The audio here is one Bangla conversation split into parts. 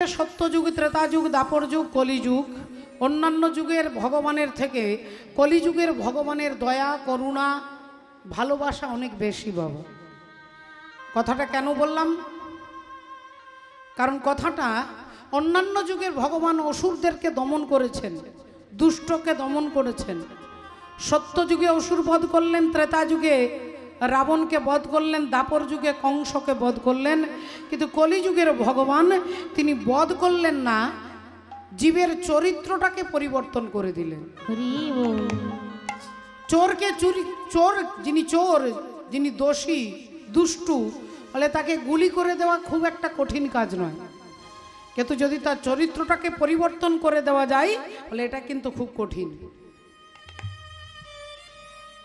सत्ययुग त्रेतायुग दापर युग कलिजुग अन्यान्य जुगेर भगवानेर थेके कलिजुगेर भगवानेर दया करुणा भालोबासा अनेक बेशी बाबा। कथाटा केन बोललाम? कारण कथाटा अन्यान्य जुगेर भगवान असुरदेरके दमन करेछेन, दुष्टके दमन करेछेन। सत्ययुगे असुर बध करलेन, त्रेतायुगे रावण के बध करलेन, दापर जुगे कंस के बध करलेन, किन्तु कलिजुगेर भगवान तिनि बध करलेन ना, जीवेर चरित्रटाके परिवर्तन करे दिलेन। चोर के चोरी चोर जिनि चोर जिनि दोषी दुष्टु बोले ताके गुली करे देवा खूब एकटा कठिन काज नय, किन्तु यदि तार चरित्रटाके परिवर्तन करे देवा जाय बोले एटा किन्तु खूब कठिन।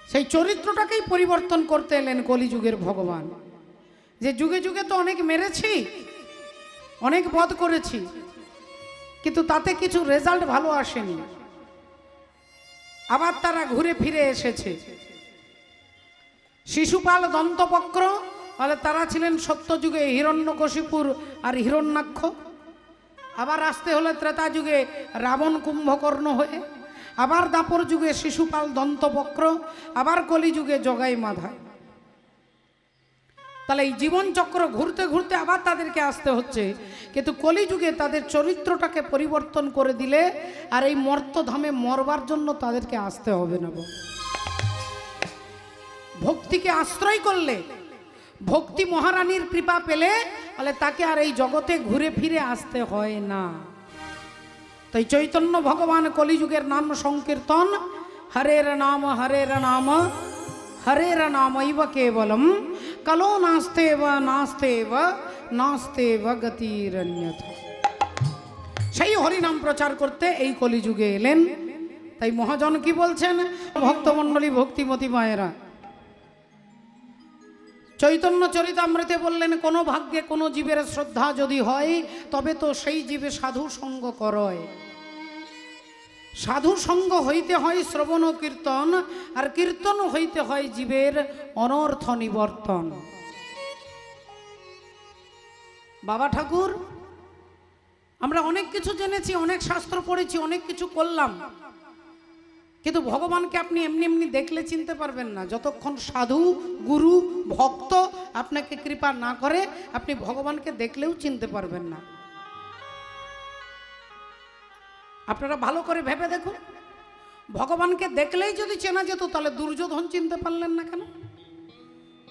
সেই চরিত্রটাকেই পরিবর্তন করতে এলেন কলিযুগের ভগবান। যে যুগে যুগে তো অনেক মেরেছি, অনেক বধ করেছি, কিন্তু তাতে কিছু রেজাল্ট ভালো আসেনি। আবার তারা ঘুরে ফিরে এসেছে। শিশুপাল দন্তবক্র বলে তারা ছিলেন সত্যযুগে হিরণ্যকশিপুর আর হিরণ্যাক্ষ। আবার আসতে হলে ত্রেতা যুগে রাবণ কুম্ভকর্ণ হয়ে, আবার দাপর যুগে শিশুপাল দন্তবক্র, আবার কলিযুগে জগাই মাধায়। তাহলে এই জীবন চক্র ঘুরতে ঘুরতে আবার তাদেরকে আসতে হচ্ছে, কিন্তু কলিযুগে তাদের চরিত্রটাকে পরিবর্তন করে দিলে আর এই মর্তধামে মরবার জন্য তাদেরকে আসতে হবে না। ভক্তিকে আশ্রয় করলে, ভক্তি মহারানীর কৃপা পেলে তাহলে তাকে আর এই জগতে ঘুরে ফিরে আসতে হয় না। তাই চৈতন্য ভগবান কলিযুগের নাম সংকীর্তন, হরের নাম হরের নামৈব কেবলম কলো নাস্তেব নাস্তেব নাস্তেব গতিরন্যথা। সেই হরিনাম প্রচার করতে এই কলিযুগে এলেন। তাই মহাজন কি বলছেন? ভক্তমণ্ডলী ভক্তিমতী মায়েরা, চৈতন্য চরিতামৃতে বললেন, কোনো ভাগ্যে কোনো জীবের শ্রদ্ধা যদি হয় তবে তো সেই জীবে সাধু সঙ্গ করয়। সাধু সঙ্গ হইতে হয় শ্রবণ কীর্তন, আর কীর্তন হইতে হয় জীবের অনর্থ নিবর্তন। বাবা ঠাকুর, আমরা অনেক কিছু জেনেছি, অনেক শাস্ত্র পড়েছি, অনেক কিছু করলাম, কিন্তু ভগবানকে আপনি এমনি এমনি দেখলে চিনতে পারবেন না। যতক্ষণ সাধু গুরু ভক্ত আপনাকে কৃপা না করে আপনি ভগবানকে দেখলেও চিনতে পারবেন না। আপনারা ভালো করে ভেবে দেখুন, ভগবানকে দেখলেই যদি চেনা যেত তাহলে দুর্যোধন চিনতে পারলেন না কেন?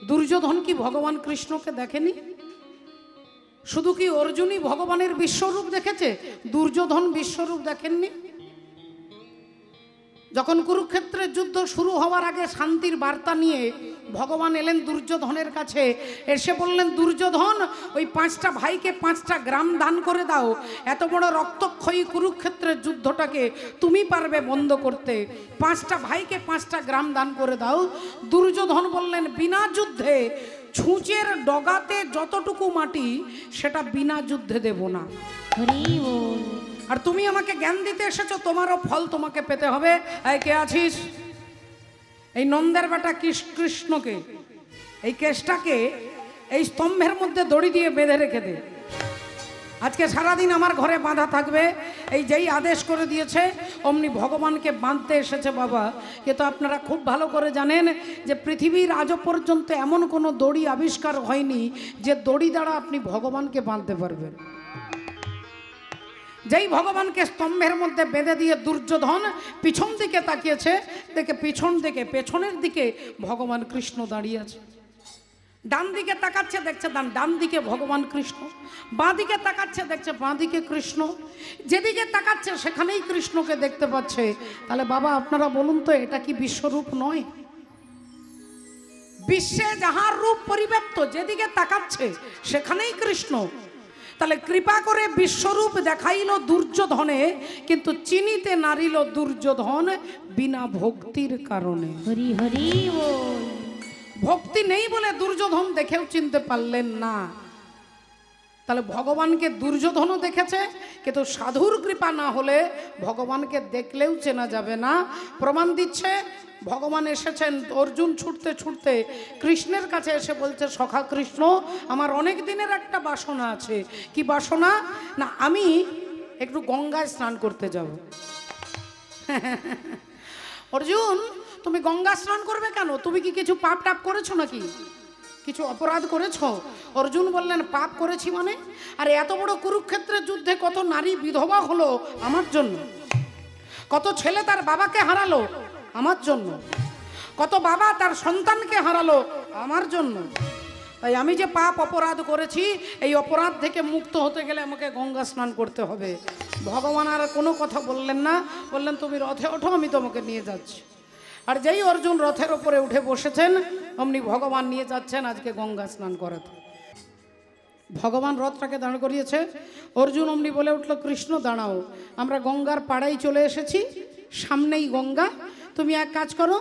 দুর্যোধন কি ভগবান কৃষ্ণকে দেখেনি? শুধু কি অর্জুনই ভগবানের বিশ্বরূপ দেখেছে, দুর্যোধন বিশ্বরূপ দেখেননি? যখন কুরুক্ষেত্রের যুদ্ধ শুরু হওয়ার আগে শান্তির বার্তা নিয়ে ভগবান এলেন দুর্যোধনের কাছে, এসে বললেন, দুর্যোধন ওই 5টা ভাইকে 5টা গ্রাম দান করে দাও, এত বড় রক্তক্ষয়ী কুরুক্ষেত্রের যুদ্ধটাকে তুমি পারবে বন্ধ করতে, 5টা ভাইকে 5টা গ্রাম দান করে দাও। দুর্যোধন বললেন, বিনা যুদ্ধে ছুঁচের ডগাতে যতটুকু মাটি সেটা বিনা যুদ্ধে দেব না। আর তুমি আমাকে জ্ঞান দিতে এসেছো, তোমারও ফল তোমাকে পেতে হবে। এই কে আছিস? এই নন্দের বেটা কৃষ্ণকে, এই কেশটাকে এই স্তম্ভের মধ্যে দড়ি দিয়ে বেঁধে রেখে দে। আজকে সারাদিন আমার ঘরে বাঁধা থাকবে। এই যেই আদেশ করে দিয়েছে অমনি ভগবানকে বাঁধতে এসেছে বাবা। কিন্তু আপনারা খুব ভালো করে জানেন যে পৃথিবীর আজও পর্যন্ত এমন কোনো দড়ি আবিষ্কার হয়নি যে দড়ি দ্বারা আপনি ভগবানকে বাঁধতে পারবেন। যেই ভগবানকে স্তম্ভের মধ্যে বেঁধে দিয়ে দুর্যোধন পিছন দিকে তাকিয়েছে, দেখে পিছন দিকে পেছনের দিকে ভগবান কৃষ্ণ দাঁড়িয়ে আছে। ডান দিকে তাকাচ্ছে, দেখছে ডান দিকে ভগবান কৃষ্ণ, বাঁ দিকে তাকাচ্ছে, দেখছে বাঁ দিকে কৃষ্ণ। যেদিকে তাকাচ্ছে সেখানেই কৃষ্ণকে দেখতে পাচ্ছে। তাহলে বাবা আপনারা বলুন তো, এটা কি বিশ্বরূপ নয়? বিশ্বে যাহার রূপ পরিব্যাপ্ত, যেদিকে তাকাচ্ছে সেখানেই কৃষ্ণ। তাহলে কৃপা করে বিশ্বরূপ দেখাইল দুর্যোধনে, কিন্তু চিনিতে নারিল দুর্যোধন বিনা ভক্তির কারণে। হরি হরি বল। ভক্তি নেই বলে দুর্যোধন দেখেও চিনতে পারলেন না। তাহলে ভগবানকে দুর্যোধনও দেখেছে, কিন্তু সাধুর কৃপা না হলে ভগবানকে দেখলেও চেনা যাবে না। প্রমাণ দিচ্ছে ভগবান এসেছেন। অর্জুন ছুটতে ছুটতে কৃষ্ণের কাছে এসে বলছে, সখা কৃষ্ণ, আমার অনেক দিনের একটা বাসনা আছে। কি বাসনা? না, আমি একটু গঙ্গায় স্নান করতে যাব। অর্জুন, তুমি গঙ্গা স্নান করবে কেন? তুমি কি কিছু পাপ টাপ করেছো নাকি? কিছু অপরাধ করেছো? অর্জুন বললেন, পাপ করেছি মানে? আর এত বড় কুরুক্ষেত্রের যুদ্ধে কত নারী বিধবা হলো আমার জন্য, কত ছেলে তার বাবাকে হারালো আমার জন্য, কত বাবা তার সন্তানকে হারালো আমার জন্য। তাই আমি যে পাপ অপরাধ করেছি, এই অপরাধ থেকে মুক্ত হতে গেলে আমাকে গঙ্গা স্নান করতে হবে। ভগবান আর কোনো কথা বললেন না, বললেন তুমি রথে ওঠো, আমি তোমাকে নিয়ে যাচ্ছি। আর যেই অর্জুন রথের ওপরে উঠে বসেছেন, অমনি ভগবান নিয়ে যাচ্ছেন আজকে গঙ্গা স্নান করাতে। ভগবান রথটাকে দাঁড় করিয়েছে। অর্জুন অমনি বলে উঠলো, কৃষ্ণ দাঁড়াও, আমরা গঙ্গার পাড়ায় চলে এসেছি, সামনেই গঙ্গা। তুমি এক কাজ করো,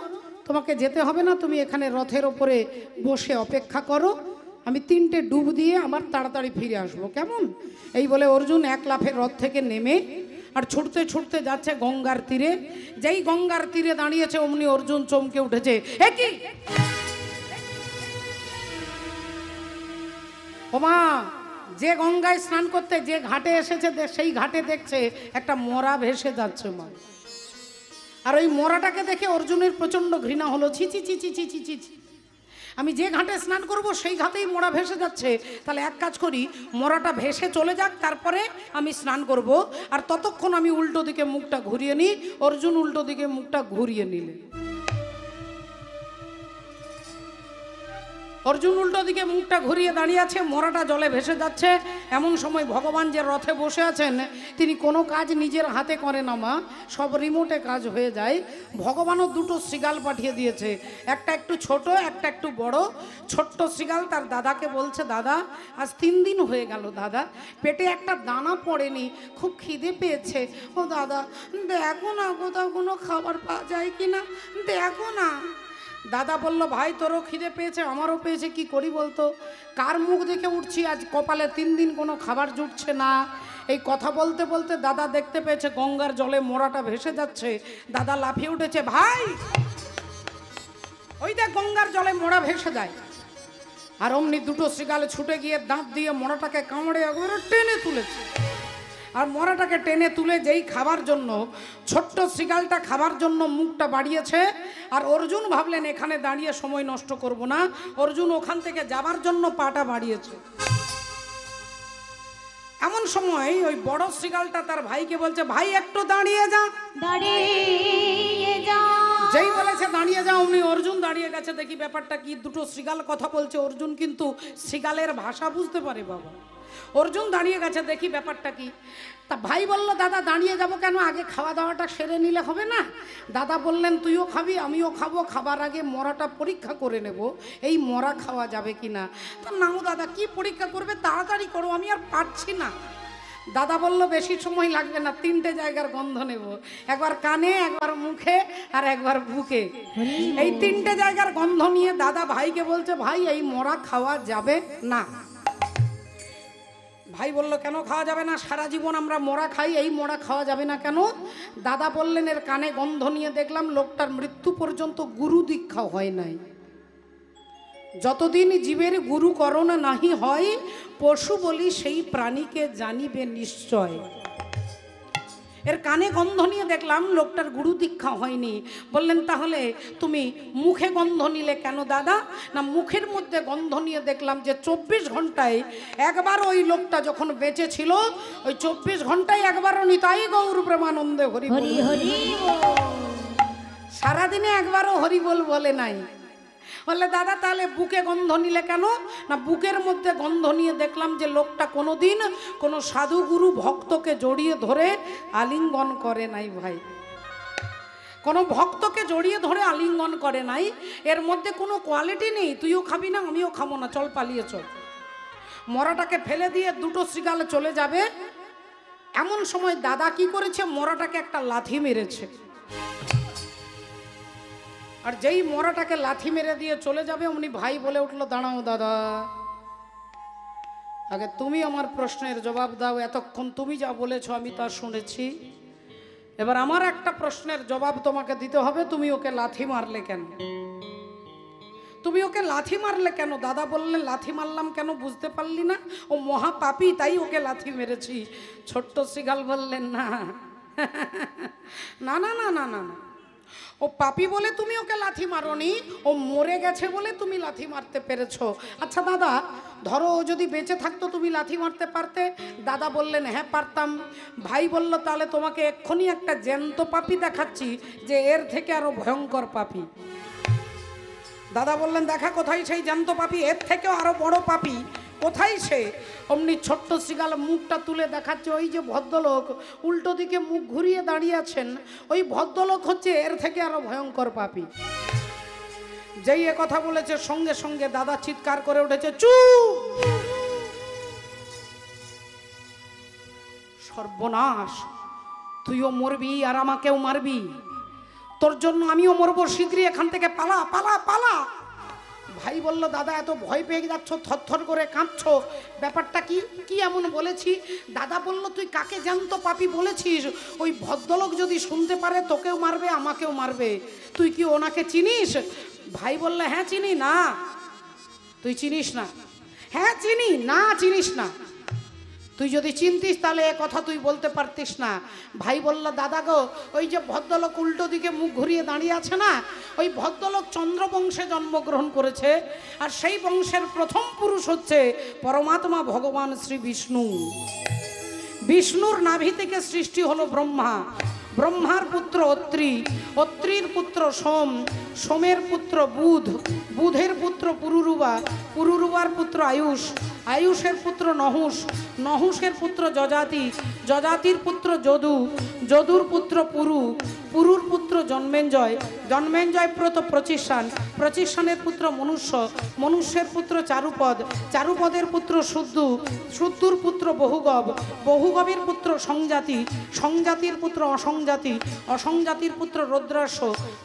তোমাকে যেতে হবে না, তুমি এখানে রথের ওপরে বসে অপেক্ষা করো, আমি 3টে ডুব দিয়ে আমার তাড়াতাড়ি ফিরে আসবো, কেমন? এই বলে অর্জুন এক লাফে রথ থেকে নেমে আর ছুটতে ছুটতে যাচ্ছে গঙ্গার তীরে। যেই গঙ্গার তীরে দাঁড়িয়েছে, অমনি অর্জুন চমকে উঠেছে। এ কি ওমা! যে গঙ্গায় স্নান করতে যে ঘাটে এসেছে, সেই ঘাটে দেখছে একটা মরা ভেসে যাচ্ছে মা। আর ওই মরাটাকে দেখে অর্জুনের প্রচন্ড ঘৃণা হলো। ছি ছি ছি ছি ছি ছি ছি ছি, আমি যে ঘাটে স্নান করব সেই ঘাটেই মরা ভেসে যাচ্ছে। তাহলে এক কাজ করি, মরাটা ভেসে চলে যাক, তারপরে আমি স্নান করব। আর ততক্ষণ আমি উল্টো দিকে মুখটা ঘুরিয়ে নিই। অর্জুন উল্টো দিকে মুখটা ঘুরিয়ে নিলে। অর্জুন উল্টো দিকে মুখটা ঘুরিয়ে দাঁড়িয়ে আছে, মরাটা জলে ভেসে যাচ্ছে। এমন সময় ভগবান যে রথে বসে আছেন, তিনি কোনো কাজ নিজের হাতে করেন না মা, সব রিমোটে কাজ হয়ে যায়। ভগবানও 2টো শৃগাল পাঠিয়ে দিয়েছে, একটা একটু ছোট, একটা একটু বড়। ছোট্ট শৃগাল তার দাদাকে বলছে, দাদা আজ 3 দিন হয়ে গেল দাদা, পেটে একটা দানা পড়েনি, খুব খিদে পেয়েছে। ও দাদা দেখো না, কোথাও কোনো খাবার পাওয়া যায় কি না, দেখো না। দাদা বলল, ভাই তোরও খিদে পেয়েছে, আমারও পেয়েছে, কি করি বলতো? কার মুখ দেখে উঠছি আজ কপালে 3 দিন কোনো খাবার জুটছে না। এই কথা বলতে বলতে দাদা দেখতে পেয়েছে গঙ্গার জলে মরাটা ভেসে যাচ্ছে। দাদা লাফিয়ে উঠেছে, ভাই ওই দেখ গঙ্গার জলে মরা ভেসে যায়। আর অমনি 2টো শৃগাল ছুটে গিয়ে দাঁত দিয়ে মরাটাকে কামড়ে একবারে টেনে তুলেছে। আর মরাটাকে টেনে তুলে যেই খাবার জন্য, ছোট্ট শৃগালটা খাবার জন্য মুখটা বাড়িয়েছে। আর অর্জুন ভাবলেন এখানে দাঁড়িয়ে সময় নষ্ট করব না, অর্জুন ওখান থেকে যাবার জন্য পাটা বাড়িয়েছে। এমন সময় ওই বড় শৃগালটা তার ভাইকে বলছে, ভাই একটু দাঁড়িয়ে যা, দাঁড়িয়ে যা। যেই বলেছে দাঁড়িয়ে যা, অমনি অর্জুন দাঁড়িয়ে গেছে। দেখি ব্যাপারটা কি, 2টো শৃগাল কথা বলছে, অর্জুন কিন্তু শৃগালের ভাষা বুঝতে পারে বাবা। অর্জুন দাঁড়িয়ে গেছে, দেখি ব্যাপারটা কি। তা ভাই বলল, দাদা দাঁড়িয়ে যাব কেন, আগে খাওয়া দাওয়াটা সেরে নিলে হবে না? দাদা বললেন, তুইও খাবি আমিও খাবো, খাবার আগে মরাটা পরীক্ষা করে নেব, এই মরা খাওয়া যাবে কি না। তা নাও দাদা, কি পরীক্ষা করবে, তাড়াতাড়ি করো, আমি আর পারছি না। দাদা বলল, বেশি সময় লাগবে না, 3টে জায়গার গন্ধ নেব, একবার কানে, একবার মুখে, আর একবার বুকে। এই 3টে জায়গার গন্ধ নিয়ে দাদা ভাইকে বলছে, ভাই এই মরা খাওয়া যাবে না। ভাই বলল, কেন খাওয়া যাবে না? সারা জীবন আমরা মরা খাই, এই মরা খাওয়া যাবে না কেন? দাদা বললেন, এর কানে গন্ধ নিয়ে দেখলাম লোকটার মৃত্যু পর্যন্ত গুরু দীক্ষা হয় নাই। যতদিন জীবের গুরু করোনা নাহি হয়, পশু বলি সেই প্রাণীকে জানিবে নিশ্চয়। এর কানে গন্ধ নিয়ে দেখলাম লোকটার গুরু দীক্ষা হয়নি। বললেন, তাহলে তুমি মুখে গন্ধ নিলে কেন দাদা? না, মুখের মধ্যে গন্ধ নিয়ে দেখলাম যে 24 ঘন্টায় একবার ওই লোকটা যখন বেঁচে ছিল, ওই 24 ঘন্টায় একবারও নিতাই গৌর প্রেমানন্দে হরি হরি হরি, সারাদিনে একবারও হরি বল বলে নাই। বললে, দাদা তাহলে বুকে গন্ধ নিলে কেন? না, বুকের মধ্যে গন্ধ নিয়ে দেখলাম যে লোকটা কোনোদিন কোনো সাধু গুরু ভক্তকে জড়িয়ে ধরে আলিঙ্গন করে নাই ভাই, কোনো ভক্তকে জড়িয়ে ধরে আলিঙ্গন করে নাই। এর মধ্যে কোনো কোয়ালিটি নেই, তুইও খাবি না আমিও খাবো না, চল পালিয়ে চল। মরাটাকে ফেলে দিয়ে 2টো শৃগাল চলে যাবে। এমন সময় দাদা কি করেছে, মরাটাকে একটা লাথি মেরেছে। আর যেই মরাটাকে লাথি মেরে দিয়ে চলে যাবে, অমনি ভাই বলে উঠলো, দাঁড়াও দাদা, আগে তুমি আমার প্রশ্নের জবাব দাও। এতক্ষণ তুমি যা বলেছ আমি তা শুনেছি, এবার আমার একটা প্রশ্নের জবাব তোমাকে দিতে হবে, তুমি ওকে লাথি মারলে কেন? তুমি ওকে লাথি মারলে কেন? দাদা বললেন লাথি মারলাম কেন বুঝতে পারলি না? ও মহাপাপী, তাই ওকে লাথি মেরেছি। ছোট্ট শ্রীগাল বললেন না না না না না না না, ও পাপী বলে তুমি ওকে লাথি মারোনি, ও মরে গেছে বলে তুমি লাথি মারতে পেরেছো। আচ্ছা দাদা, ধরো ও যদি বেঁচে থাকতো তুমি লাথি মারতে পারতে? দাদা বললেন হ্যাঁ পারতাম। ভাই বলল তাহলে তোমাকে এক্ষুনি একটা জ্যান্ত পাপী দেখাচ্ছি, যে এর থেকে আরো ভয়ঙ্কর পাপী। দাদা বললেন দেখা কোথায় সেই জ্যান্ত পাপী, এর থেকেও আরো বড় পাপী কোথায় সে? অমনি ছোট্ট শ্রীগাল মুখটা তুলে দেখাচ্ছে, ওই যে ভদ্রলোক উল্টো দিকে মুখ ঘুরিয়ে দাঁড়িয়ে আছেন, ওই ভদ্রলোক হচ্ছে এর থেকে আরো ভয়ঙ্কর পাপী। যেই এ কথা বলেছে সঙ্গে সঙ্গে দাদা চিৎকার করে উঠেছে, চুপ! সর্বনাশ, তুইও মরবি আর আমাকেও মারবি, তোর জন্য আমিও মরবো, শীঘ্রই এখান থেকে পালা পালা পালা। ভাই বলল দাদা এত ভয় পেয়ে যাচ্ছ, থরথর করে কাঁপছো, ব্যাপারটা কি? কি এমন বলেছি? দাদা বলল তুই কাকে জ্যান্ত পাপী বলেছিস? ওই ভদ্রলোক যদি শুনতে পারে তোকেও মারবে আমাকেও মারবে, তুই কি ওনাকে চিনিস? ভাই বলল হ্যাঁ চিনি। না তুই চিনিস না? হ্যাঁ চিনি। না চিনিস না? তুই যদি চিনতিস তাহলে এ কথা তুই বলতে পারতিস না। ভাই বলল দাদা গো, ওই যে ভদ্রলোক উল্টো দিকে মুখ ঘুরিয়ে দাঁড়িয়ে আছে না, ওই ভদ্রলোক চন্দ্রবংশে জন্মগ্রহণ করেছে, আর সেই বংশের প্রথম পুরুষ হচ্ছে পরমাত্মা ভগবান শ্রী বিষ্ণু। বিষ্ণুর নাভি থেকে সৃষ্টি হলো ব্রহ্মা, ব্রহ্মার পুত্র অত্রি, অত্রির পুত্র সোম, সোমের পুত্র বুধ, বুধের পুত্র পুরুরুবা, পুরুরুবার পুত্র আয়ুষ, আয়ুষের পুত্র নহুষ, নহুষের পুত্র যজাতি, যজাতির পুত্র যদু, যদুর পুত্র পুরু, পুরুর পুত্র জন্মেঞ্জয়, জন্মেঞ্জয় পুত্র প্রচিষ্ঠান, প্রচিষ্ঠানের পুত্র মনুষ্য, মনুষ্যের পুত্র চারুপদ, চারুপদের পুত্র শুদ্ধু, শুদ্ধুর পুত্র বহুগব, বহুগবের পুত্র সংজাতি, সংজাতির পুত্র অসংজাতি, অসংজাতির পুত্র রুদ্রাস্য,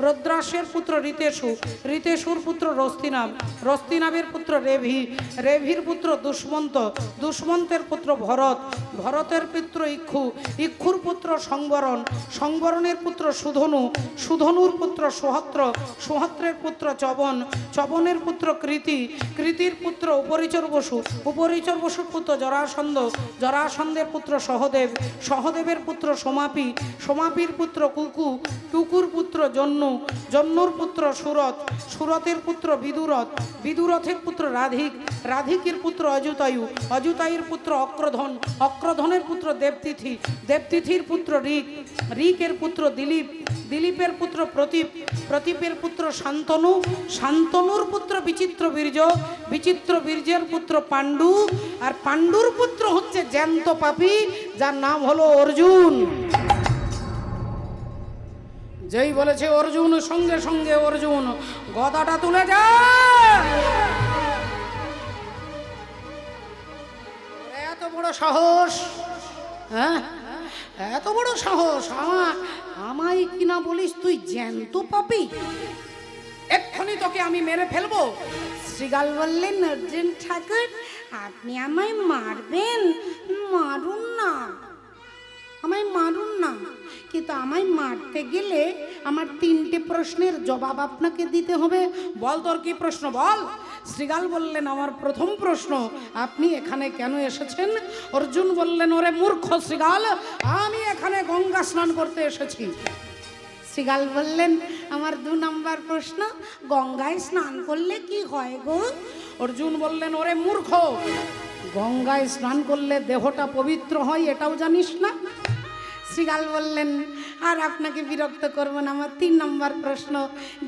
রুদ্রাস্যের পুত্র ঋতেশু, ঋতেশুর পুত্র রস্তিনাব, রস্তিনাবের পুত্র রেভি, রেভির পুত্র দুষ্মন্ত, দুষ্মন্তের পুত্র ভরত, ভরতের পুত্র ইক্ষু, ইক্ষুর পুত্র সংবরণ, সংবরণের পুত্র সুধনু, সুধনুর পুত্র সোহত্র, সোহত্রের পুত্র চবন, চবনের পুত্র কৃতি, কৃতির পুত্র উপরিচর বসু, উপরিচর বসুর পুত্র জরাসন্ধ, জরাসন্ধের পুত্র সহদেব, সহদেবের পুত্র সোমাপি, সোমাপির পুত্র কুকু, কুকুর পুত্র জন্নু, জন্নুর পুত্র সুরত, সুরতের পুত্র বিদুরথ, বিদুরথের পুত্র রাধিক, রাধিকের পুত্র অযুতায়ু, অযুতায়ুর পুত্র অক্রধন, অক্রধনের পুত্র দেবতিথি, দেবতিথির পুত্র ঋক, ঋকের পুত্র দিলীপ, দিলীপের পুত্র প্রতীপ, প্রতীপের পুত্র শান্তনু, শান্তনুর পুত্র বিচিত্র বীর্য, বিচিত্র বীর্যের পুত্র পাণ্ডু, আর পাণ্ডুর পুত্র হচ্ছে জ্যান্ত পাপী, যার নাম হলো অর্জুন। যেই বলেছে অর্জুন, সঙ্গে সঙ্গে অর্জুন গদাটা তুলে যায়। এত বড় সাহস, হ্যাঁ এত বড় সাহস, আমায় কিনা বলিস তুই জ্যান্ত পাপী, এক্ষুনি তোকে আমি মেরে ফেলবো। শ্রীগাল বললেন অর্জুন ঠাকুর আপনি আমায় মারবেন? মারুন না, আমায় মারুন না, কিন্তু আমায় মারতে গেলে আমার 3টে প্রশ্নের জবাব আপনাকে দিতে হবে। বল তোর কি প্রশ্ন বল। শ্রীগাল বললেন আমার প্রথম প্রশ্ন, আপনি এখানে কেন এসেছেন? অর্জুন বললেন ওরে মূর্খ শ্রীগাল, আমি এখানে গঙ্গা স্নান করতে এসেছি। শ্রীগাল বললেন আমার 2 নম্বর প্রশ্ন, গঙ্গায় স্নান করলে কি হয় গো? অর্জুন বললেন ওরে মূর্খ, গঙ্গায় স্নান করলে দেহটা পবিত্র হয় এটাও জানিস না? শ্রীগাল বললেন আর আপনাকে বিরক্ত করব না, আমার 3 নম্বর প্রশ্ন,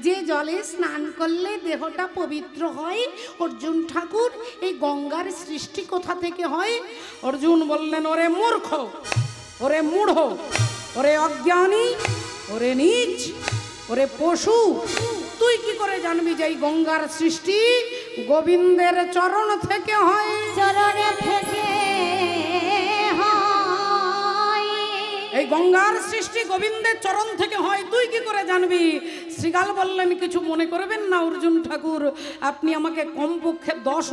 যে জলে স্নান করলে দেহটা পবিত্র হয় অর্জুন ঠাকুর, এই গঙ্গার সৃষ্টি কোথা থেকে হয়? অর্জুন বললেন ওরে মূর্খ, ওরে মূঢ়, ওরে অজ্ঞানী, ওরে নীচ, ওরে পশু, তুই কি করে জানবি যে এই গঙ্গার সৃষ্টি গোবিন্দের চরণ থেকে হয়? চরণে থেকে এই গঙ্গার সৃষ্টি গোবিন্দের চরণ থেকে হয়, তুই কি করে জানবি? শ্রীগাল বললেন, কিছু মনে করবেন না অর্জুন ঠাকুর, আপনি আমাকে কমপক্ষে 10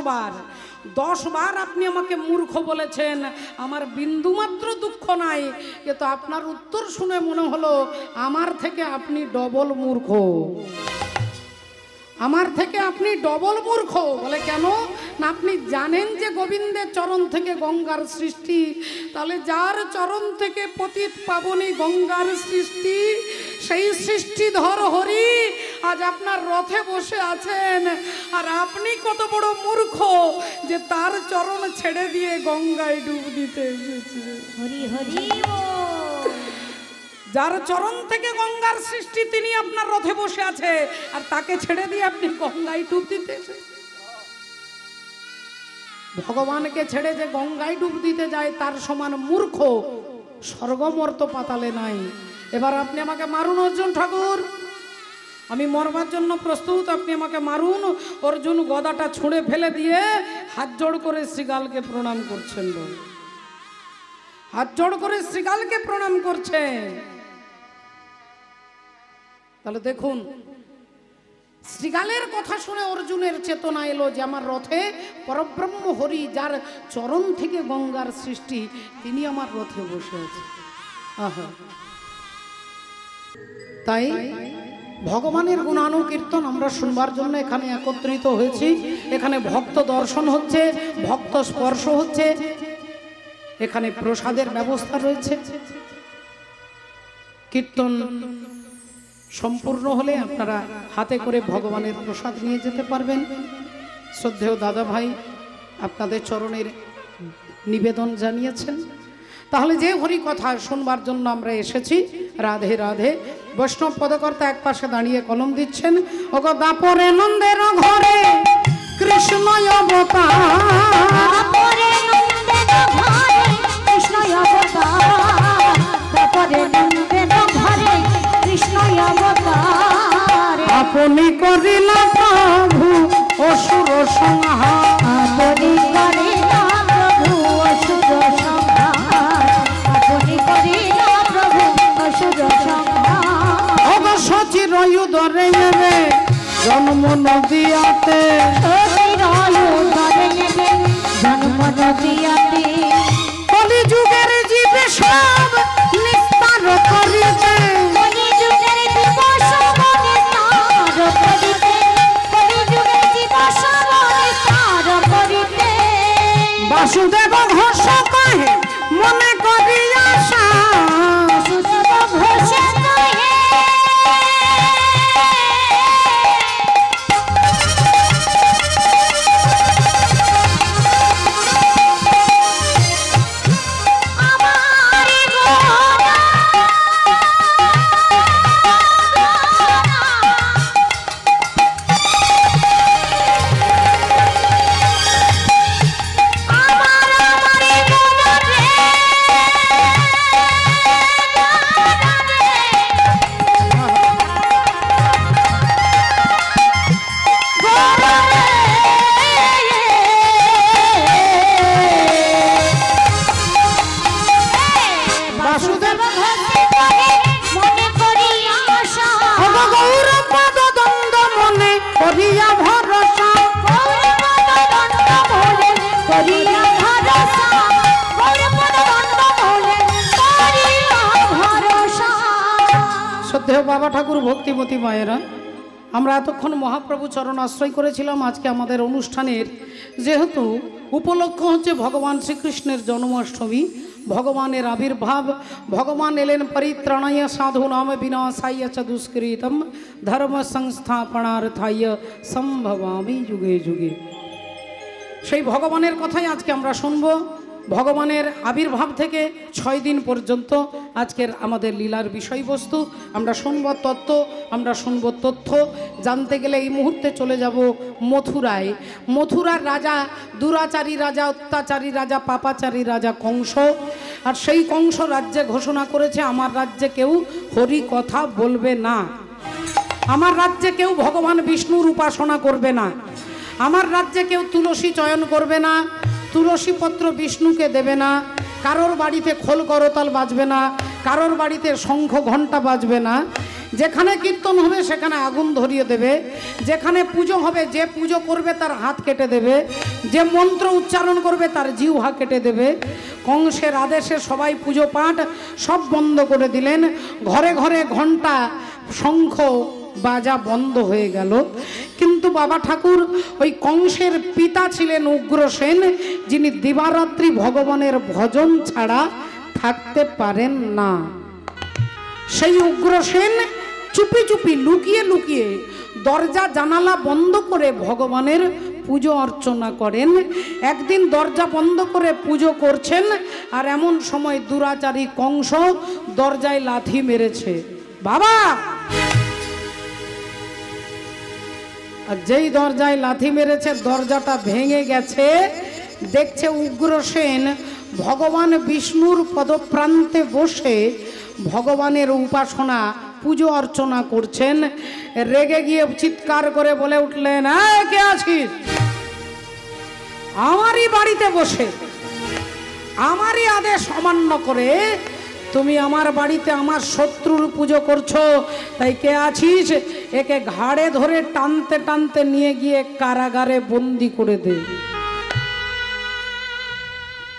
বার আপনি আমাকে মূর্খ বলেছেন, আমার বিন্দুমাত্র দুঃখ নাই, কিন্তু আপনার উত্তর শুনে মনে হলো আমার থেকে আপনি ডবল মূর্খ, আমার থেকে আপনি ডবল মূর্খ। বলে কেন না, আপনি জানেন যে গোবিন্দের চরণ থেকে গঙ্গার সৃষ্টি, তাহলে যার চরণ থেকে পতিত পাবনী গঙ্গার সৃষ্টি, সেই সৃষ্টিধর হরি আজ আপনার রথে বসে আছেন, আর আপনি কত বড় মূর্খ যে তার চরণ ছেড়ে দিয়ে গঙ্গায় ডুব দিতে এসেছে। হরি হরি যার চরণ থেকে গঙ্গার সৃষ্টি তিনি আপনার রথে বসে আছে, আর তাকে ছেড়ে দিয়ে আপনি গঙ্গায় ডুব দিতে এসেছেন। ভগবানকে ছেড়ে যে গঙ্গায় ডুব দিতে যায় তার সমান মূর্খ স্বর্গমর্ত পাতালে নাই। এবার আপনি আমাকে মারুন অর্জুন ঠাকুর, আমি মরবার জন্য প্রস্তুত, আপনি আমাকে মারুন। অর্জুন গদাটা ছুঁড়ে ফেলে দিয়ে হাত জোড় করে শ্রীগালকে প্রণাম করছেন, হাত জোড় করে শ্রীগালকে প্রণাম করছে। তাহলে দেখুন, শ্রীগালের কথা শুনে অর্জুনের চেতনা এলো যে আমার রথে পরব্রহ্ম হরি, যার চরণ থেকে গঙ্গার সৃষ্টি, তিনি আমার রথে বসে আছে। আহা, তাই ভগবানের গুণানুকীর্তন আমরা শুনবার জন্য এখানে একত্রিত হয়েছি। এখানে ভক্ত দর্শন হচ্ছে, ভক্ত স্পর্শ হচ্ছে, এখানে প্রসাদের ব্যবস্থা রয়েছে। কীর্তন সম্পূর্ণ হলে আপনারা হাতে করে ভগবানের প্রসাদ নিয়ে যেতে পারবেন। শ্রদ্ধেয় দাদা ভাই আপনাদের চরণের নিবেদন জানিয়েছেন। তাহলে যে হরি কথা শুনবার জন্য আমরা এসেছি, রাধে রাধে। বৈষ্ণব পদকর্তা এক পাশে দাঁড়িয়ে কলম দিচ্ছেন, ওগো দাপরে নন্দের ঘরে কৃষ্ণ অবতার, দাপরে নন্দের ঘরে কৃষ্ণ অবতার, দাপরে নন্দের ঘরে কৃষ্ণ অবতার, আপনি করিলা প্রভু অসুর সংহার, আপনি করিলা প্রভু অসুর সংহার, আপনি করিলা প্রভু অসুর সংহার, ওগো সচির উদরে রে জন্ম নদিয়াতে, সচির উদরে নেবে জন্ম নদিয়াতে, কলি যুগের জীবে সব নিস্তার করিতে, কলি যুগের জীব সব নিস্তার করিতে, কলি যুগের জীব সব নিস্তার করিতে, বাসুদেব ঘোষ কহে মনে করি আশা, বাসুদেব ঘোষ কহে বাবা ঠাকুর ভক্তিমতী মায়েরা, আমরা এতক্ষণ মহাপ্রভু চরণ আশ্রয় করেছিলাম। আজকে আমাদের অনুষ্ঠানের যেহেতু উপলক্ষ হচ্ছে ভগবান শ্রীকৃষ্ণের জন্মাষ্টমী, ভগবানের আবির্ভাব, ভগবান এলেন পরিত্রাণায় সাধুনাম বিনাশায় চ দুষ্কৃতম ধর্ম সংস্থাপনার্থায় সম্ভবামি যুগে যুগে। সেই ভগবানের কথাই আজকে আমরা শুনবো। ভগবানের আবির্ভাব থেকে 6 দিন পর্যন্ত আজকের আমাদের লীলার বিষয়বস্তু আমরা শুনব, তত্ত্ব আমরা শুনব, তথ্য জানতে গেলে এই মুহূর্তে চলে যাব মথুরায়। মথুরার রাজা দুরাচারী রাজা, অত্যাচারী রাজা, পাপাচারী রাজা কংস। আর সেই কংস রাজ্যে ঘোষণা করেছে আমার রাজ্যে কেউ হরি কথা বলবে না, আমার রাজ্যে কেউ ভগবান বিষ্ণুর উপাসনা করবে না, আমার রাজ্যে কেউ তুলসী চয়ন করবে না, তুলসী পত্র বিষ্ণুকে দেবে না, কারোর বাড়িতে খোল করতাল বাজবে না, কারোর বাড়িতে শঙ্খ ঘণ্টা বাজবে না। যেখানে কীর্তন হবে সেখানে আগুন ধরিয়ে দেবে, যেখানে পুজো হবে যে পুজো করবে তার হাত কেটে দেবে, যে মন্ত্র উচ্চারণ করবে তার জিহ্বা কেটে দেবে। কংসের আদেশে সবাই পুজো পাঠ সব বন্ধ করে দিলেন। ঘরে ঘরে ঘণ্টা শঙ্খ বাজা বন্ধ হয়ে গেল। কিন্তু বাবা ঠাকুর ওই কংসের পিতা ছিলেন উগ্রসেন, যিনি দিবারাত্রি ভগবানের ভজন ছাড়া থাকতে পারেন না। সেই উগ্রসেন চুপি চুপি লুকিয়ে লুকিয়ে দরজা জানালা বন্ধ করে ভগবানের পুজো অর্চনা করেন। একদিন দরজা বন্ধ করে পুজো করছেন, আর এমন সময় দুরাচারী কংস দরজায় লাথি মেরেছে। বাবা, আর যেই দরজায় লাথি মেরেছে দরজাটা ভেঙে গেছে। দেখছে উগ্রসেন ভগবান বিষ্ণুর পদপ্রান্তে বসে ভগবানের উপাসনা পুজো অর্চনা করছেন। রেগে গিয়ে চিৎকার করে বলে উঠলেন, এই কে আছিস? আমারই বাড়িতে বসে আমারই আদেশ অমান্য করে তুমি আমার বাড়িতে আমার শত্রুর পুজো করছো, তাই কে আছিস? একে ঘাড়ে ধরে টানতে টানতে নিয়ে গিয়ে কারাগারে বন্দি করে দে।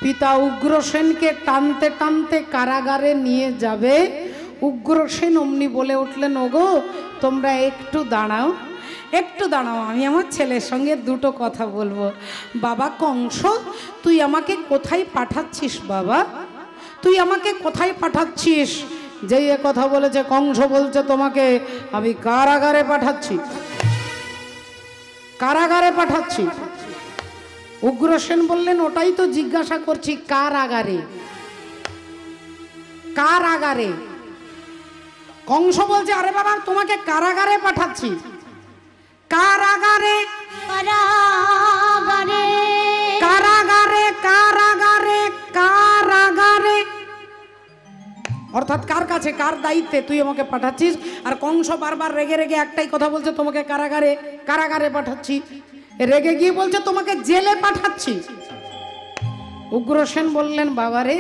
পিতা উগ্রসেনকে টানতে টানতে কারাগারে নিয়ে যাবে। উগ্রসেন অমনি বলে উঠলেন, ওগো তোমরা একটু দাঁড়াও, একটু দাঁড়াও, আমি আমার ছেলের সঙ্গে দুটো কথা বলবো। বাবা কংস, তুই আমাকে কোথায় পাঠাচ্ছিস? বাবা তুই আমাকে কোথায় পাঠাচ্ছিস? যেই এ কথা বলেছে কংস বলছে, তোমাকে আমি কারাগারে পাঠাচ্ছি, কারাগারে পাঠাচ্ছি। উগ্রসেন বললেন, ওটাই তো জিজ্ঞাসা করছি, কারাগারে, কারাগারে। কংস বলছে, আরে বাবা তোমাকে কারাগারে পাঠাচ্ছি। কারাগারে, কারাগারে, কারাগারে, কারাগারে, কারাগারে, অর্থাৎ কার কাছে, কার দায়িত্বে তুই আমাকে পাঠাচ্ছিস? আর কংস বারবার রেগে রেগে একটাই কথা বলছে, তোমাকে কারাগারে, কারাগারে পাঠাচ্ছি। রেগে গিয়ে বলছে, তোমাকে জেলে পাঠাচ্ছি। উগ্রসেন বললেন, বাবারে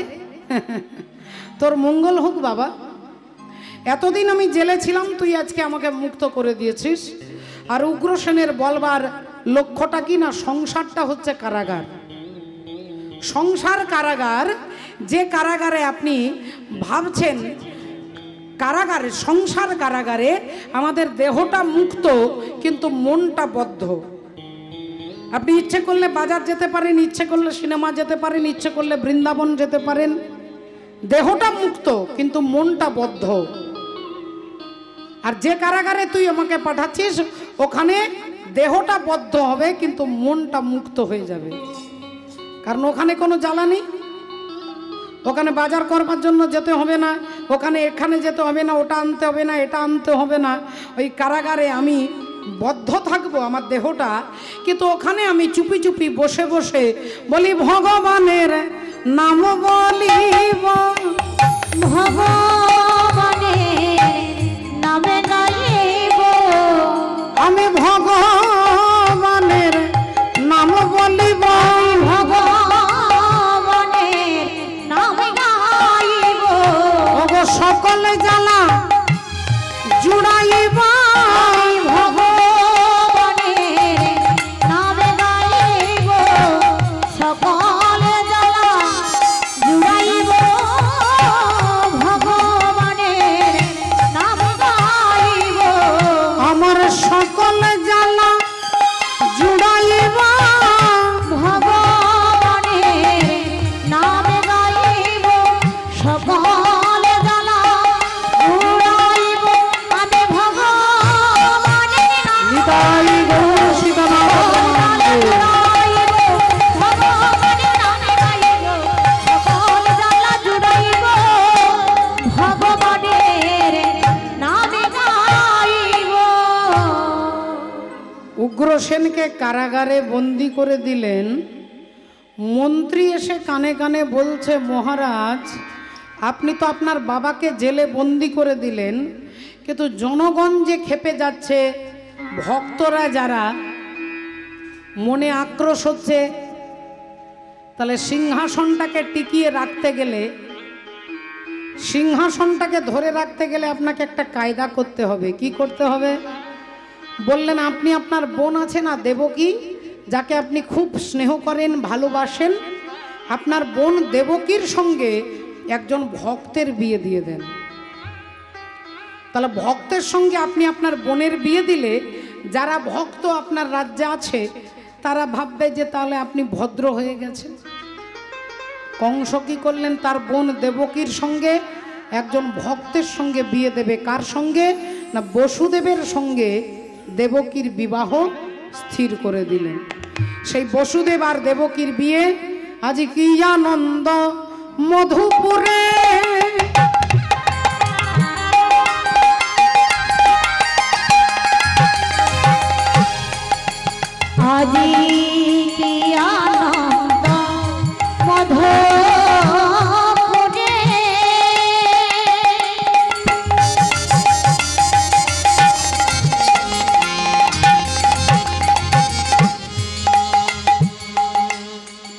তোর মঙ্গল হোক বাবা, এতদিন আমি জেলে ছিলাম, তুই আজকে আমাকে মুক্ত করে দিয়েছিস। আর উগ্রসেনের বলবার লক্ষ্যটা কি না, সংসারটা হচ্ছে কারাগার, সংসার কারাগার। যে কারাগারে আপনি ভাবছেন কারাগারে, সংসার কারাগারে আমাদের দেহটা মুক্ত কিন্তু মনটা বদ্ধ। আপনি ইচ্ছে করলে বাজার যেতে পারেন, ইচ্ছে করলে সিনেমা যেতে পারেন, ইচ্ছে করলে বৃন্দাবন যেতে পারেন, দেহটা মুক্ত কিন্তু মনটা বদ্ধ। আর যে কারাগারে তুই আমাকে পাঠাচ্ছিস ওখানে দেহটা বদ্ধ হবে কিন্তু মনটা মুক্ত হয়ে যাবে, কারণ ওখানে কোনো জ্বালা নেই, ওখানে বাজার করবার জন্য যেতে হবে না, ওখানে এখানে যেতে হবে না, ওটা আনতে হবে না, এটা আনতে হবে না। ওই কারাগারে আমি বদ্ধ থাকবো আমার দেহটা, কিন্তু ওখানে আমি চুপি চুপি বসে বসে বলি ভগবানের নাম বলিব, ভগবানের নামে গাইব, আমি ভগবানের নাম বলিব, ভগবানের নামে গাইব, ওগো সকলে জ্বালা জুড়াইব, ভগবানের নামে গাইব, সকল জ্বালা জুড়াইব, ভগবানের নামে গাইব, আমার সকল জ্বালা জুড়াইব, ভগবানের নামে গাইব, সকল জ্বালা জুড়াইব, আমি ভগবানের নিতাই গৌর সীতানাথ নামে গাইব, ভগবানের নামে গাইব, সকল জ্বালা জুড়াইব, ভগবানের নামে গাইব। উগ্রসেনকে কারাগারে বন্দি করে দিলেন। মন্ত্রী এসে কানে কানে বলছে, মহারাজ আপনি তো আপনার বাবাকে জেলে বন্দি করে দিলেন, কিন্তু জনগণ যে খেপে যাচ্ছে, ভক্তরা যারা মনে আক্রোশ হচ্ছে, তাহলে সিংহাসনটাকে টিকিয়ে রাখতে গেলে সিংহাসনটাকে ধরে রাখতে গেলে আপনাকে একটা কায়দা করতে হবে। কি করতে হবে? বললেন আপনি আপনার বোন আছে না দেবকী, যাকে আপনি খুব স্নেহ করেন ভালোবাসেন, আপনার বোন দেবকীর সঙ্গে একজন ভক্তের বিয়ে দিয়ে দেন। তাহলে ভক্তের সঙ্গে আপনি আপনার বোনের বিয়ে দিলে যারা ভক্ত আপনার রাজ্যে আছে তারা ভাববে যে তাহলে আপনি ভদ্র হয়ে গেছেন। কংস কি করলেন? তার বোন দেবকীর সঙ্গে একজন ভক্তের সঙ্গে বিয়ে দেবে। কার সঙ্গে? না বসুদেবের সঙ্গে দেবকীর বিবাহ স্থির করে দিলেন। সেই বসুদেব আর দেবকীর বিয়ে আজ কি আনন্দ মধুপুরে। আজি কি আনন্দ মধুপুরে।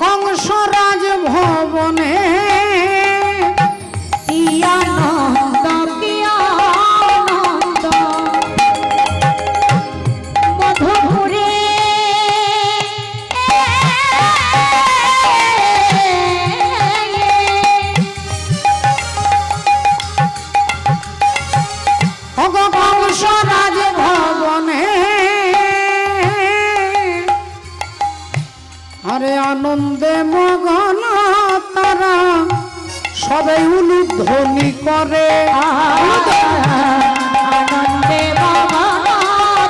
কংসরাজ ভবনে কি আনন্দ কি আনন্দ মধুপুরে। কংসরাজ ভবনে আরে আনন্দে মগন তারা সবাই উলুধ্বনি করে। আনন্দে বাবা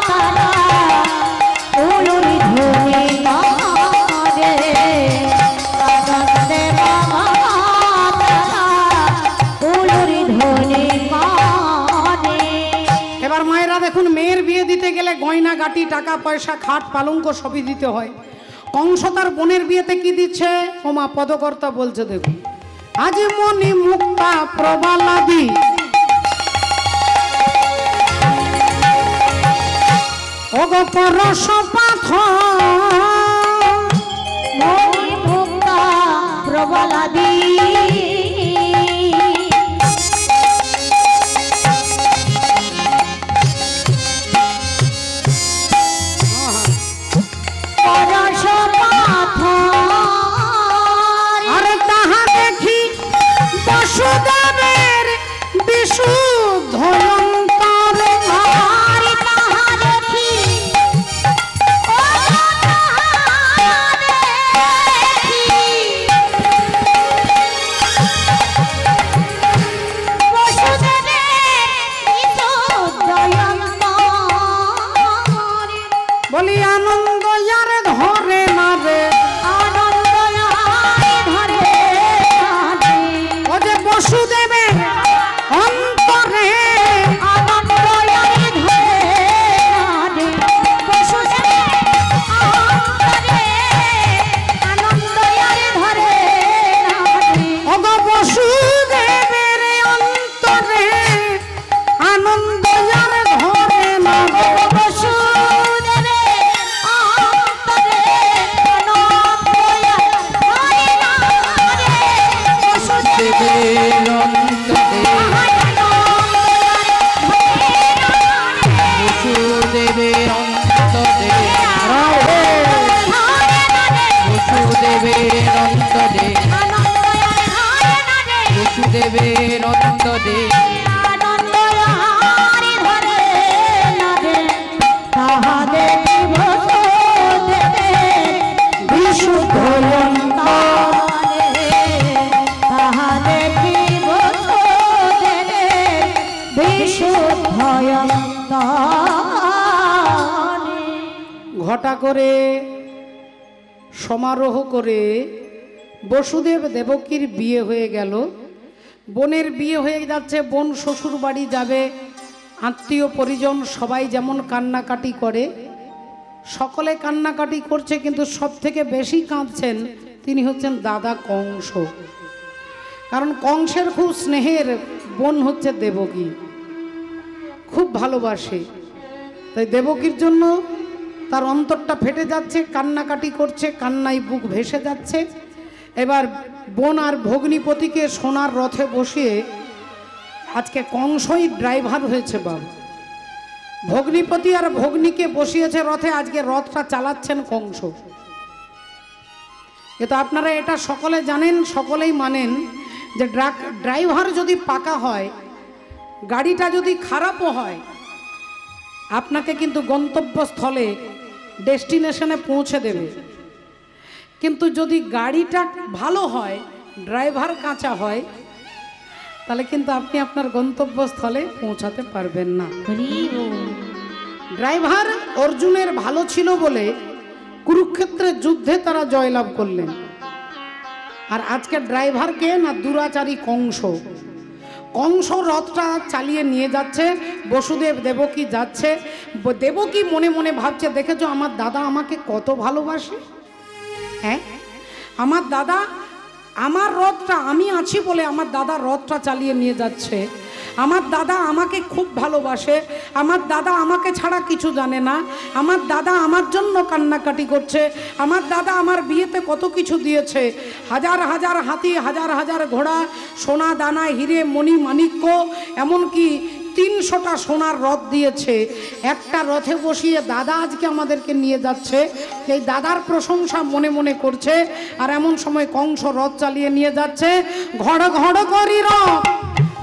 তারা উলুরি ধুনি করে। আনন্দে বাবা তারা উলুরি ধুনি করে। এবার মায়েরা দেখুন, মেয়ের বিয়ে দিতে গেলে গয়না গাটি, টাকা পয়সা, খাট পালঙ্ক সবই দিতে হয়। কংস তার বোনের বিয়েতে কি দিচ্ছে? ওমা পদকর্তা বলছে দেখুন, আজ মণি মুক্তা প্রবালাদি ওগো পরশ পাথর মণি মুক্তা প্রবলাদি পরশ পাথর। আরে তাহা দেখি বসুদেবের বিশুদ্ধ অন্তর। আর তাহা দেখি ও তাহা দেখি বসুদেবের বিশুদ্ধ অন্তর। বলি আনন্দ ইয়ার ধরে না রে, আনন্দ আয় ধরে আনে। ও যে বসুদেবের অন্তরে আনন্দ আয় ধরে আনে। বসুদেবের অন্তরে আনন্দ আয় ধরে আনে। ওগো বসুদেবের অন্তরে আনন্দ ইয়ার ধরে না রে। বসুদেবের অন্তরে আনন্দ আয় ধরে আনে। বসুদেবের অন্তরে বসুদেবের অন্তরে বসুদেবের অন্তরে বসুদেবের অন্তরে বিশুদ্ধ অন্তর। ঘটা করে সমারোহ করে বসুদেব দেবকীর বিয়ে হয়ে গেল। বোনের বিয়ে হয়ে যাচ্ছে, বোন শ্বশুর বাড়ি যাবে, আত্মীয় পরিজন সবাই যেমন কান্নাকাটি করে, সকলে কান্নাকাটি করছে, কিন্তু সব থেকে বেশি কাঁদছেন তিনি হচ্ছেন দাদা কংস। কারণ কংসের খুব স্নেহের বোন হচ্ছে দেবকী, খুব ভালোবাসে। তাই দেবকীর জন্য তার অন্তরটা ফেটে যাচ্ছে, কান্নাকাটি করছে, কান্নায় বুক ভেসে যাচ্ছে। এবার বোন আর ভগ্নিপতিকে সোনার রথে বসিয়ে আজকে কংসই ড্রাইভার হয়েছে বাবু। ভগ্নিপতি আর ভগ্নিকে বসিয়েছে রথে, আজকে রথটা চালাচ্ছেন কংস। কিন্তু আপনারা এটা সকলে জানেন, সকলেই মানেন যে ড্রাইভার যদি পাকা হয়, গাড়িটা যদি খারাপও হয়, আপনাকে কিন্তু গন্তব্যস্থলে ডেস্টিনেশনে পৌঁছে দেবে। কিন্তু যদি গাড়িটা ভালো হয়, ড্রাইভার কাঁচা হয়, তাহলে কিন্তু আপনি আপনার গন্তব্যস্থলে পৌঁছাতে পারবেন না। ড্রাইভার অর্জুনের ভালো ছিল বলে কুরুক্ষেত্রের যুদ্ধে তারা জয়লাভ করলেন। আর আজকে ড্রাইভার কে না? দুরাচারী কংস। কংস রথটা চালিয়ে নিয়ে যাচ্ছে, বসুদেব দেবকী যাচ্ছে। দেবকী মনে মনে ভাবছে, দেখেছো আমার দাদা আমাকে কত ভালোবাসে। হ্যাঁ, আমার দাদা, আমার রথটা, আমি আছি বলে আমার দাদা রথটা চালিয়ে নিয়ে যাচ্ছে। আমার দাদা আমাকে খুব ভালোবাসে, আমার দাদা আমাকে ছাড়া কিছু জানে না, আমার দাদা আমার জন্য কান্নাকাটি করছে, আমার দাদা আমার বিয়েতে কত কিছু দিয়েছে, হাজার হাজার হাতি, হাজার হাজার ঘোড়া, সোনা দানা, হিরে মণি মাণিক্য, এমনকি 300টা সোনার রথ দিয়েছে। একটা রথে বসিয়ে দাদা আজকে আমাদেরকে নিয়ে যাচ্ছে, এই দাদার প্রশংসা মনে মনে করছে। আর এমন সময় কংস রথ চালিয়ে নিয়ে যাচ্ছে, ঘড় ঘড় করি রথ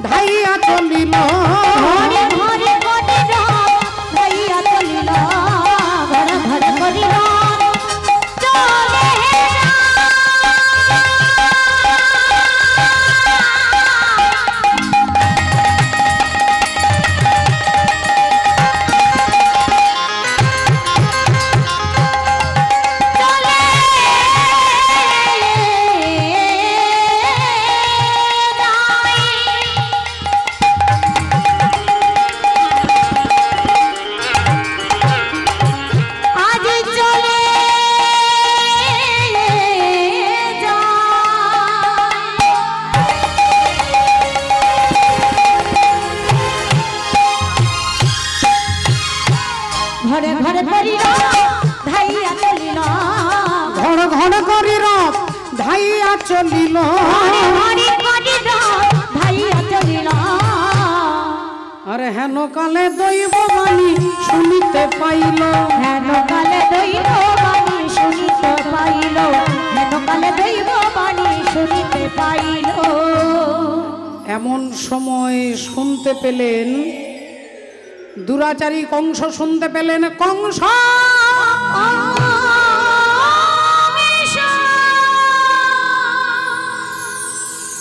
ধাইয়া চলিল, ঘরে ঘরে ঘরে ধাইয়া চলিল, ঘরে ঘরে করিল চলে ঘরে ঘরে করিল ধাইয়া চলিল, ঘড় ঘড় করি রথ ধাইয়া চলিল, ঘরে ঘরে করিল ধাইয়া চলিল। আরে হেন কালে দৈব বাণী শুনিতে পাইল, হেন কালে দৈব বাণী শুনিতে পাইল, হেন কালে দৈব বাণী শুনিতে পাইল। এমন সময় শুনতে পেলেন, দুরাচারী কংস শুনতে পেলেন, কংস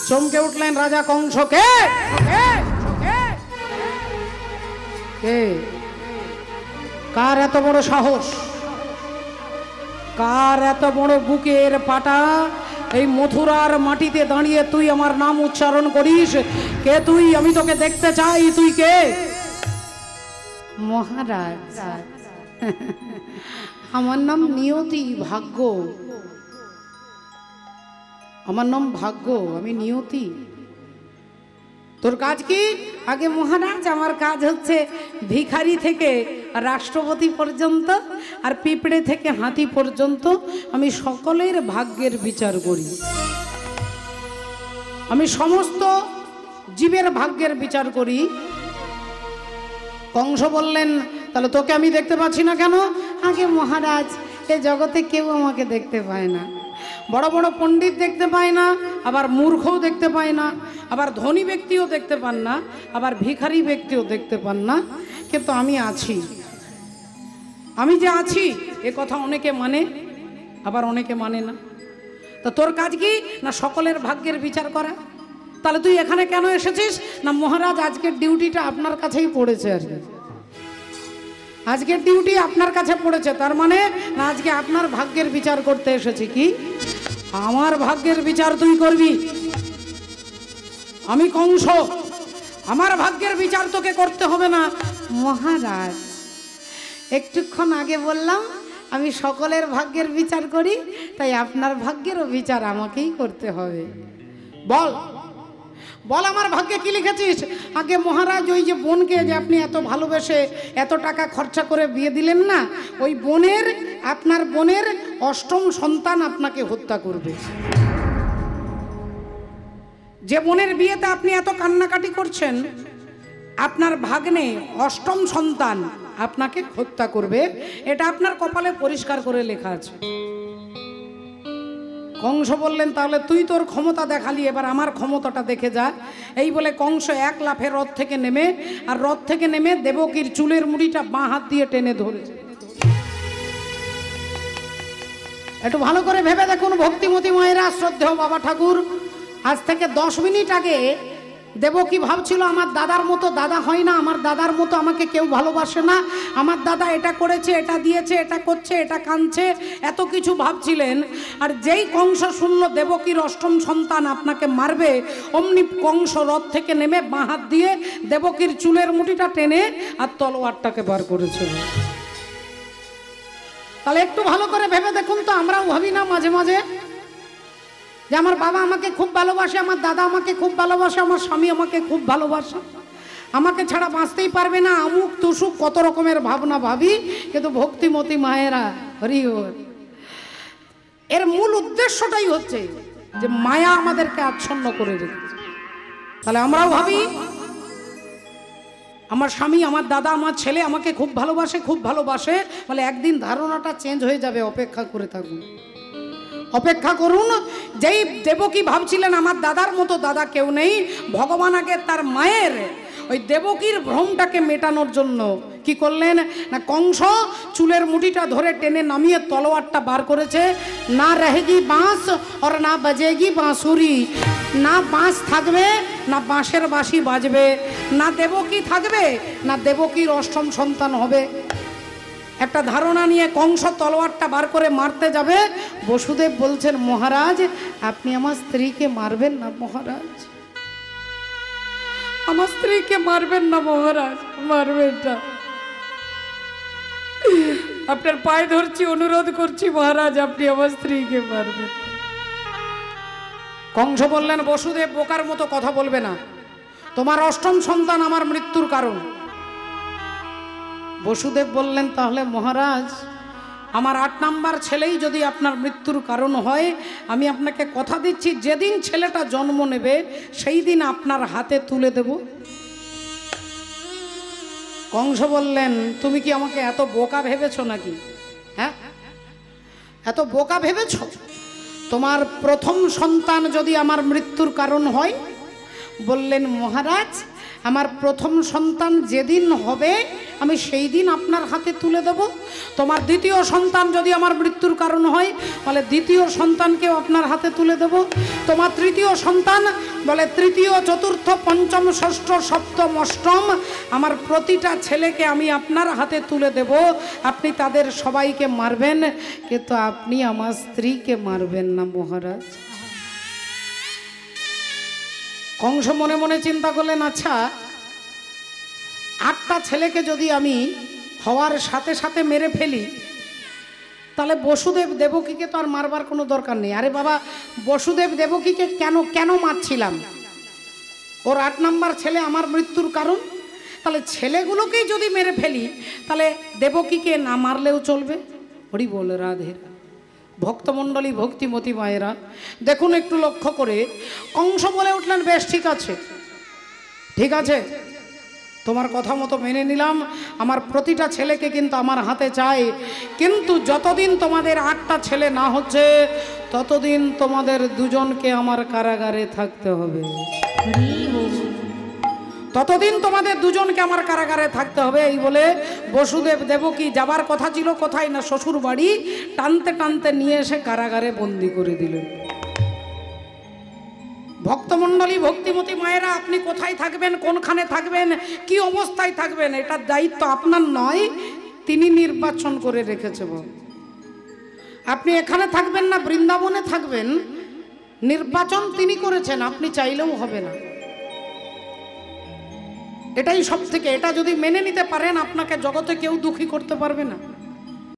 চমকে উঠলেন রাজা কংস। কে কে? কার এত বড় সাহস, কার এত বড় বুকের পাটা, এই মথুরার মাটিতে দাঁড়িয়ে তুই আমার নাম উচ্চারণ করিস? কে তুই? আমি তোকে দেখতে চাই, তুই কে? মহারাজ, আমার নাম নিয়তি, ভাগ্য। আমার নাম ভাগ্য, আমি নিয়তি। তোর কাজ কি? আগে মহারাজ, আমার কাজ হচ্ছে ভিখারি থেকে রাষ্ট্রপতি পর্যন্ত আর পিঁপড়ে থেকে হাতি পর্যন্ত আমি সকলের ভাগ্যের বিচার করি। আমি সমস্ত জীবের ভাগ্যের বিচার করি। কংস বললেন, তাহলে তোকে আমি দেখতে পাচ্ছি না কেন? আগে মহারাজ, এ জগতে কেউ আমাকে দেখতে পায় না। বড় বড় পণ্ডিত দেখতে পায় না, আবার মূর্খও দেখতে পায় না, আবার ধনী ব্যক্তিও দেখতে পান না, আবার ভিখারি ব্যক্তিও দেখতে পান না, কিন্তু আমি আছি। আমি যে আছি এ কথা অনেকে মানে, আবার অনেকে মানে না। তো তোর কাজ কি? না সকলের ভাগ্যের বিচার করা। তাহলে তুই এখানে কেন এসেছিস? না মহারাজ, আজকের ডিউটিটা আপনার কাছেই পড়েছে। আর কি আজকের ডিউটি আপনার কাছে পড়েছে, তার মানে না আজকে আপনার ভাগ্যের বিচার করতে এসেছি। কি আমার ভাগ্যের বিচার তুই করবি? আমি কংস, আমার ভাগ্যের বিচার তোকে করতে হবে না। মহারাজ, একটুক্ষণ আগে বললাম আমি সকলের ভাগ্যের বিচার করি, তাই আপনার ভাগ্যেরও বিচার আমাকেই করতে হবে। বল বল, আমার ভাগ্যে কি লিখেছিস? আগে মহারাজ, ওই যে বোনকে যে আপনি এত ভালোবেসে এত টাকা খরচা করে বিয়ে দিলেন না, ওই বোনের, আপনার বোনের 8ম সন্তান আপনাকে হত্যা করবে। যে বোনের বিয়েতে আপনি এত কান্নাকাটি করছেন, আপনার ভাগ্নে অষ্টম সন্তান আপনাকে হত্যা করবে, এটা আপনার কপালে পরিষ্কার করে লেখা আছে। কংস বললেন, তাহলে তুই তোর ক্ষমতা দেখালি, এবার আমার ক্ষমতাটা দেখে যা। এই বলে কংস এক লাফে রথ থেকে নেমে, আর রথ থেকে নেমে দেবকীর চুলের মুড়িটা বাঁ হাত দিয়ে টেনে ধরেছে। একটু ভালো করে ভেবে দেখুন ভক্তিমতী মায়েরা, শ্রদ্ধেয় বাবা ঠাকুর, আজ থেকে 10 মিনিট আগে দেবকী ভাবছিল আমার দাদার মতো দাদা হয় না, আমার দাদার মতো আমাকে কেউ ভালোবাসে না, আমার দাদা এটা করেছে, এটা দিয়েছে, এটা করছে, এটা কাঁদছে, এত কিছু ভাবছিলেন। আর যেই কংস শুনল দেবকীর অষ্টম সন্তান আপনাকে মারবে, অমনি কংস রথ থেকে নেমে বাঁ হাত দিয়ে দেবকীর চুলের মুঠিটা টেনে আর তলোয়ারটাকে বার করেছিল। তাহলে একটু ভালো করে ভেবে দেখুন তো, আমরাও ভাবি না মাঝে মাঝে যে আমার বাবা আমাকে খুব ভালোবাসে, আমার দাদা আমাকে খুব ভালোবাসে, আমার স্বামী আমাকে খুব ভালোবাসে, আমাকে ছাড়া বাঁচতেই পারবে না, আমুক তুসুক কত রকমের ভাবনা ভাবি। কিন্তু ভক্তিমতী মায়েরা, হরি হরি, এর মূল উদ্দেশ্যটাই হচ্ছে যে মায়া আমাদেরকে আচ্ছন্ন করে রেখেছে। তাহলে আমরাও ভাবি আমার স্বামী, আমার দাদা, আমার ছেলে আমাকে খুব ভালোবাসে, খুব ভালোবাসে, বলে একদিন ধারণাটা চেঞ্জ হয়ে যাবে, অপেক্ষা করে থাকুন, অপেক্ষা করুন। যেই দেবকী ভাবছিলেন আমার দাদার মতো দাদা কেউ নেই, ভগবান আগে তার মায়ের ওই দেবকীর ভ্রমটাকে মেটানোর জন্য কি করলেন না, কংস চুলের মুঠিটা ধরে টেনে নামিয়ে তলোয়ারটা বার করেছে। না रहेगी বাঁশ আর না বাজেগি বাঁশুরি, না বাঁশ থাকবে না বাঁশের বাঁশি বাজবে, না দেবকী থাকবে না দেবকীর অষ্টম সন্তান হবে। একটা ধারণা নিয়ে কংস তলোয়ারটা বার করে মারতে যাবে, বসুদেব বলছেন মহারাজ আপনি আমার স্ত্রীকে মারবেন না মহারাজ, আমার স্ত্রীকে মারবেন না মহারাজ, মারবেন না, আপনার পায়ে ধরছি, অনুরোধ করছি মহারাজ আপনি আমার স্ত্রীকে মারবেন। কংস বললেন বসুদেব বোকার মতো কথা বলবে না, তোমার অষ্টম সন্তান আমার মৃত্যুর কারণ। বসুদেব বললেন তাহলে মহারাজ আমার 8 নাম্বার ছেলেই যদি আপনার মৃত্যুর কারণ হয়, আমি আপনাকে কথা দিচ্ছি যেদিন ছেলেটা জন্ম নেবে সেই দিন আপনার হাতে তুলে দেব। কংস বললেন তুমি কি আমাকে এত বোকা ভেবেছো নাকি? হ্যাঁ, এত বোকা ভেবেছো? তোমার প্রথম সন্তান যদি আমার মৃত্যুর কারণ হয়, বললেন মহারাজ আমার প্রথম সন্তান যেদিন হবে আমি সেই দিন আপনার হাতে তুলে দেব। তোমার দ্বিতীয় সন্তান যদি আমার মৃত্যুর কারণ হয়, বলে দ্বিতীয় সন্তানকেও আপনার হাতে তুলে দেব। তোমার তৃতীয় সন্তান, বলে তৃতীয়, চতুর্থ, পঞ্চম, ষষ্ঠ, সপ্তম, অষ্টম, আমার প্রতিটা ছেলেকে আমি আপনার হাতে তুলে দেব। আপনি তাদের সবাইকে মারবেন, কিন্তু আপনি আমার স্ত্রীকে মারবেন না মহারাজ। কংস মনে মনে চিন্তা করলেন আচ্ছা 8টা ছেলেকে যদি আমি হওয়ার সাথে সাথে মেরে ফেলি, তাহলে বসুদেব দেবকীকে তো আর মারবার কোনো দরকার নেই। আরে বাবা বসুদেব দেবকীকে কেন মারছিলাম? ওর 8 নাম্বার ছেলে আমার মৃত্যুর কারণ, তাহলে ছেলেগুলোকেই যদি মেরে ফেলি তাহলে দেবকীকে না মারলেও চলবে। হরি বল রাধে। ভক্তমণ্ডলী ভক্তিমতী মায়েরা দেখুন একটু লক্ষ্য করে, কংস বলে উঠলেন বেশ ঠিক আছে, ঠিক আছে তোমার কথা মতো মেনে নিলাম, আমার প্রতিটা ছেলেকে কিন্তু আমার হাতে চাই, কিন্তু যতদিন তোমাদের 8টা ছেলে না হচ্ছে ততদিন তোমাদের দুজনকে আমার কারাগারে থাকতে হবে, ততদিন তোমাদের দুজনকে আমার কারাগারে থাকতে হবে। এই বলে বসুদেব দেবকী যাবার কথা ছিল কোথায় না শ্বশুর বাড়ি, টানতে টানতে নিয়ে এসে কারাগারে বন্দি করে দিলেন। ভক্তমণ্ডলী ভক্তিমতী মায়েরা আপনি কোথায় থাকবেন, কোনখানে থাকবেন, কি অবস্থায় থাকবেন, এটার দায়িত্ব আপনার নয়, তিনি নির্বাচন করে রেখেছে। আপনি এখানে থাকবেন না বৃন্দাবনে থাকবেন, নির্বাচন তিনি করেছেন, আপনি চাইলেও হবে না। এটাই সব থেকে, এটা যদি মেনে নিতে পারেন আপনাকে জগতে কেউ দুঃখী করতে পারবে না।